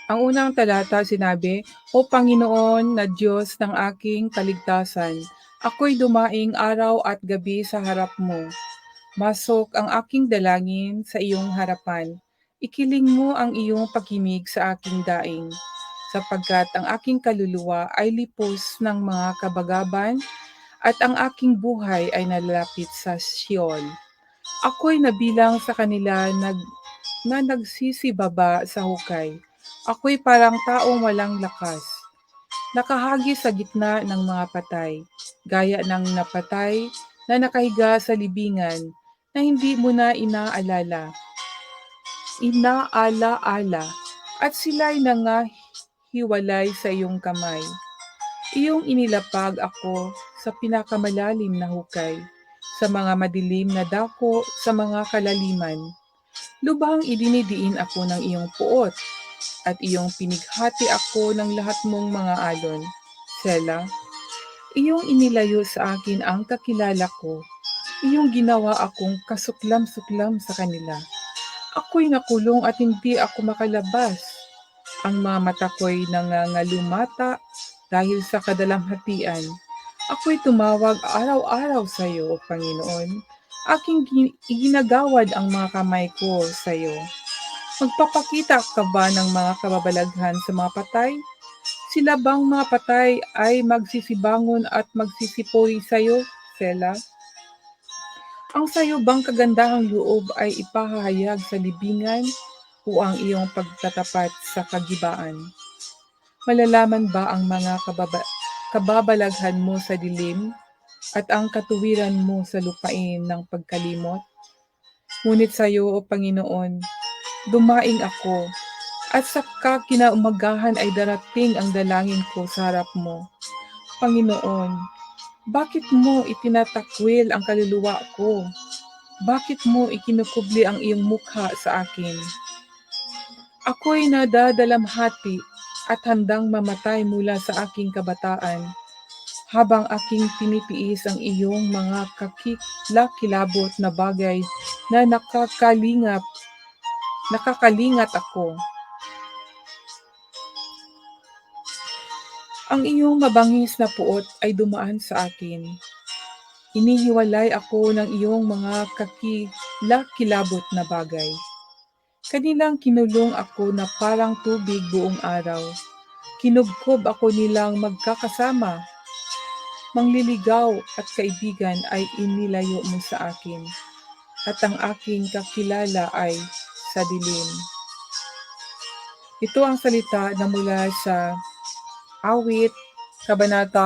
Ang unang talata sinabi, "O Panginoon na Diyos ng aking kaligtasan, ako'y dumaing araw at gabi sa harap mo. Masok ang aking dalangin sa iyong harapan. Ikiling mo ang iyong pag-ibig sa aking daing, sapagkat ang aking kaluluwa ay lipos ng mga kabagaban at ang aking buhay ay nalalapit sa Sheol. Ako'y nabilang sa kanila na nagsisibaba sa hukay. Ako'y parang taong walang lakas, nakahagis sa gitna ng mga patay, gaya ng napatay na nakahiga sa libingan na hindi mo na inaalaala, at sila'y nangahiwalay sa iyong kamay. Iyong inilapag ako sa pinakamalalim na hukay, sa mga madilim na dako sa mga kalaliman. Lubhang idinidiin ako ng iyong puot, at iyong pinighati ako ng lahat mong mga alon. Sela, iyong inilayo sa akin ang kakilala ko, iyong ginawa akong kasuklam-suklam sa kanila. Ako'y nakulong at hindi ako makalabas. Ang mga mata ko'y nangangalumata dahil sa kadalamhatian. Ako'y tumawag araw-araw sa iyo, O Panginoon. Iginagawad ang mga kamay ko sa iyo. Magpapakita ka ba ng mga kababalaghan sa mga patay? Sila bang mga patay ay magsisibangon at magsisipuri sa iyo, Sela? Ang sayo bang kagandahang loob ay ipahahayag sa libingan o ang iyong pagtatapat sa kagibaan? Malalaman ba ang mga kababalaghan mo sa dilim at ang katuwiran mo sa lupain ng pagkalimot? Ngunit sa iyo, O Panginoon, dumaing ako, at sa kinaumagahan ay darating ang dalangin ko sa harap mo. Panginoon, bakit mo itinatakwil ang kaluluwa ko? Bakit mo ikinukubli ang iyong mukha sa akin? Ako'y nadadalamhati at handang mamatay mula sa aking kabataan, habang aking tinitiis ang iyong mga kakilakilabot na bagay na nakakalingat ako. Ang iyong mabangis na puot ay dumaan sa akin. Inihiwalay ako ng iyong mga kakilakilabot na bagay. Kanilang kinulong ako na parang tubig buong araw. Kinubkob ako nilang magkakasama. Mangliligaw at kaibigan ay inilayo mo sa akin, at ang aking kakilala ay sa dilim. Ito ang salita na mula sa Awit, Kabanata